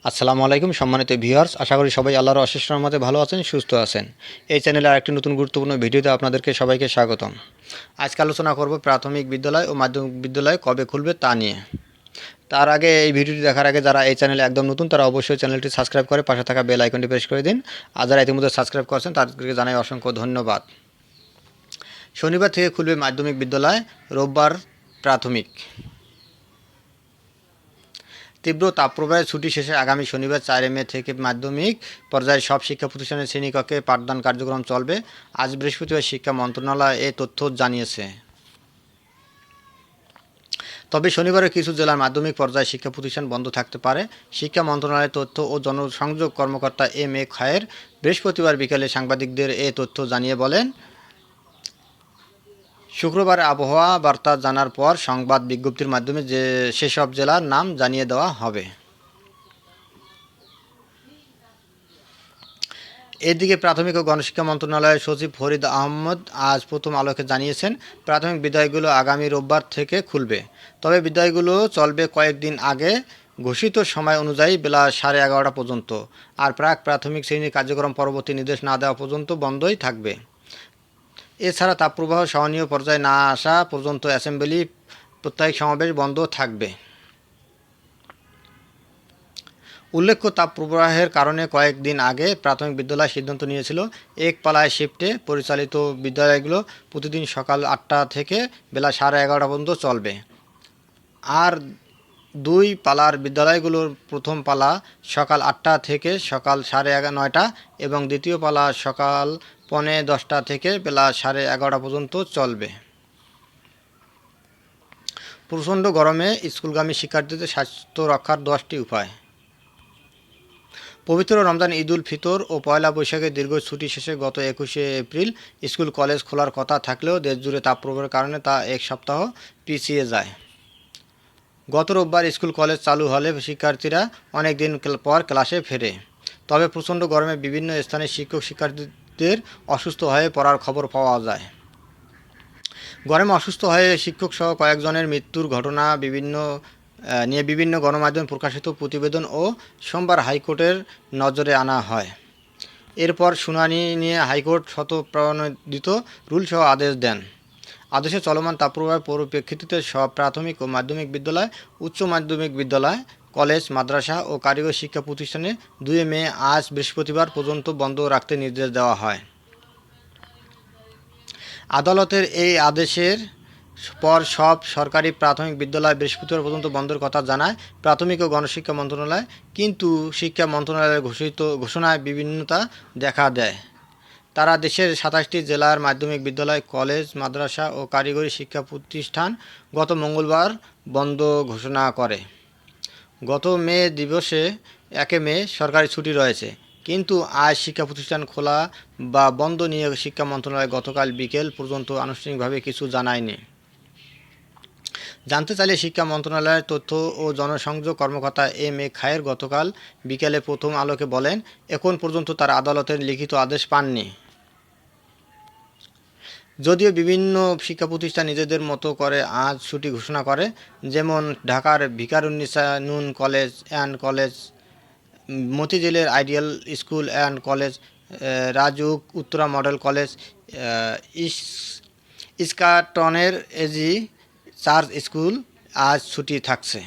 আসসালামু আলাইকুম সম্মানিত ভিউয়ার্স, আশা করি সবাই আল্লাহর অশেষ রহমতে ভালো আছেন, সুস্থ আছেন। এই চ্যানেলে আরেকটি নতুন গুরুত্বপূর্ণ ভিডিওতে আপনাদেরকে সবাইকে স্বাগতম। আজকে আলোচনা করব প্রাথমিক বিদ্যালয় ও মাধ্যমিক বিদ্যালয় কবে খুলবে তা নিয়ে। তার আগে এই ভিডিওটি দেখার আগে যারা এই চ্যানেলে একদম নতুন তারা অবশ্যই চ্যানেলটি সাবস্ক্রাইব করে পাশে থাকা বেল আইকনটি প্রেস করে দিন। আর যারা ইতিমধ্যে সাবস্ক্রাইব করেছেন তাদেরকে জানাই অসংখ্য ধন্যবাদ। শনিবার থেকে খুলবে মাধ্যমিক বিদ্যালয়, রোববার প্রাথমিক। তীব্র তাপপ্রবাহের ছুটি শেষে আগামী শনিবার 4 মে থেকে মাধ্যমিক পর্যায়ের সব শিক্ষা প্রতিষ্ঠানের শ্রেণীকক্ষে পাঠদান কার্যক্রম চলবে। আজ বৃহস্পতিবার শিক্ষা মন্ত্রণালয় এ তথ্য জানিয়েছে। তবে শনিবারে কিছু জেলার মাধ্যমিক পর্যায়ে শিক্ষা প্রতিষ্ঠান বন্ধ থাকতে পারে। শিক্ষা মন্ত্রণালয়ের তথ্য ও জনসংযোগ কর্মকর্তা এম এ খায়ের বৃহস্পতিবার বিকেলে সাংবাদিকদের এ তথ্য জানিয়ে বলেন, শুক্রবার আবহাওয়া বার্তা জানার পর সংবাদ বিজ্ঞপ্তির মাধ্যমে সেসব জেলার নাম জানিয়ে দেওয়া হবে। এদিকে প্রাথমিক ও গণশিক্ষা মন্ত্রণালয়ের সচিব ফরিদ আহমদ আজ প্রথম আলোকে জানিয়েছেন, প্রাথমিক বিদ্যালয়গুলো আগামী রোববার থেকে খুলবে। তবে বিদ্যালয়গুলো চলবে কয়েকদিন আগে ঘোষিত সময় অনুযায়ী বেলা 11:30 পর্যন্ত। আর প্রাক প্রাথমিক শ্রেণীর কার্যক্রম পরবর্তী নির্দেশ না দেওয়া পর্যন্ত বন্ধই থাকবে। এছাড়া তাপপ্রবাহ সহনীয় পর্যায়ে না আসা পর্যন্ত অ্যাসেম্বলি, প্রত্যয়িক সমাবেশ বন্ধ থাকবে। উল্লেখ্য, তাপপ্রবাহের কারণে কয়েকদিন আগে প্রাথমিক বিদ্যালয় সিদ্ধান্ত নিয়েছিল এক পালায় শিফটে পরিচালিত বিদ্যালয়গুলো প্রতিদিন সকাল 8টা থেকে বেলা 11:30 পর্যন্ত চলবে। আর দুই পালার বিদ্যালয়গুলোর প্রথম পালা সকাল 8টা থেকে সকাল 9:30 এবং দ্বিতীয় পালা সকাল 10:45 থেকে বেলা 11:30 পর্যন্ত চলবে। প্রচণ্ড গরমে স্কুলগামী শিক্ষার্থীদের স্বাস্থ্য রক্ষার 10টি উপায়। পবিত্র রমজান, ঈদ উল ফিতর ও পয়লা বৈশাখের দীর্ঘ ছুটি শেষে গত 21শে এপ্রিল স্কুল কলেজ খোলার কথা থাকলেও দেশজুড়ে তাপপ্রবাহের কারণে তা এক সপ্তাহ পিছিয়ে যায়। গত রোববার স্কুল কলেজ চালু হলে শিক্ষার্থীরা অনেক দিন পর ক্লাসে ফেরে। তবে প্রচণ্ড গরমে বিভিন্ন স্থানে শিক্ষক শিক্ষার্থীদের অসুস্থ হয়ে পড়ার খবর পাওয়া যায়। গরমে অসুস্থ হয়ে শিক্ষকসহ কয়েকজনের মৃত্যুর ঘটনা বিভিন্ন গণমাধ্যমে প্রকাশিত প্রতিবেদন ও সোমবার হাইকোর্টের নজরে আনা হয়। এরপর শুনানি নিয়ে হাইকোর্ট স্বতঃপ্রণোদিত রুলসহ আদেশ দেন। আদেশে চলমান তাপপ্রবাহের পরিপ্রেক্ষিতে সব প্রাথমিক ও মাধ্যমিক বিদ্যালয়, উচ্চ মাধ্যমিক বিদ্যালয়, কলেজ, মাদ্রাসা ও কারিগরি শিক্ষা প্রতিষ্ঠানে 2 মে আজ বৃহস্পতিবার পর্যন্ত বন্ধ রাখতে নির্দেশ দেওয়া হয়। আদালতের এই আদেশের পর সব সরকারি প্রাথমিক বিদ্যালয় বৃহস্পতিবার পর্যন্ত বন্ধের কথা জানায় প্রাথমিক ও গণশিক্ষা মন্ত্রণালয়। কিন্তু শিক্ষা মন্ত্রণালয়ের ঘোষণায় বিভিন্নতা দেখা দেয়। তারা দেশের 27টি জেলার মাধ্যমিক বিদ্যালয়, কলেজ, মাদ্রাসা ও কারিগরি শিক্ষা প্রতিষ্ঠান গত মঙ্গলবার বন্ধ ঘোষণা করে। গত মে দিবসে 1 মে সরকারি ছুটি রয়েছে, কিন্তু আজ শিক্ষা প্রতিষ্ঠান খোলা বা বন্ধ নিয়ে শিক্ষা মন্ত্রণালয় গতকাল বিকেল পর্যন্ত আনুষ্ঠানিকভাবে কিছু জানায়নি। জানতে চাইলে শিক্ষা মন্ত্রণালয়ের তথ্য ও জনসংযোগ কর্মকর্তা এম এ খায়ের গতকাল বিকেলে প্রথম আলোকে বলেন, এখন পর্যন্ত তারা আদালতের লিখিত আদেশ পাননি। যদিও বিভিন্ন শিক্ষা প্রতিষ্ঠান নিজেদের মতো করে আজ ছুটি ঘোষণা করে, যেমন ঢাকার Viqarunnisa Noon college and college, মতিঝিলের ideal school and college, Rajuk Uttara model college, ইস্কাটনের এজি চার্চ স্কুল আজ ছুটি থাকছে।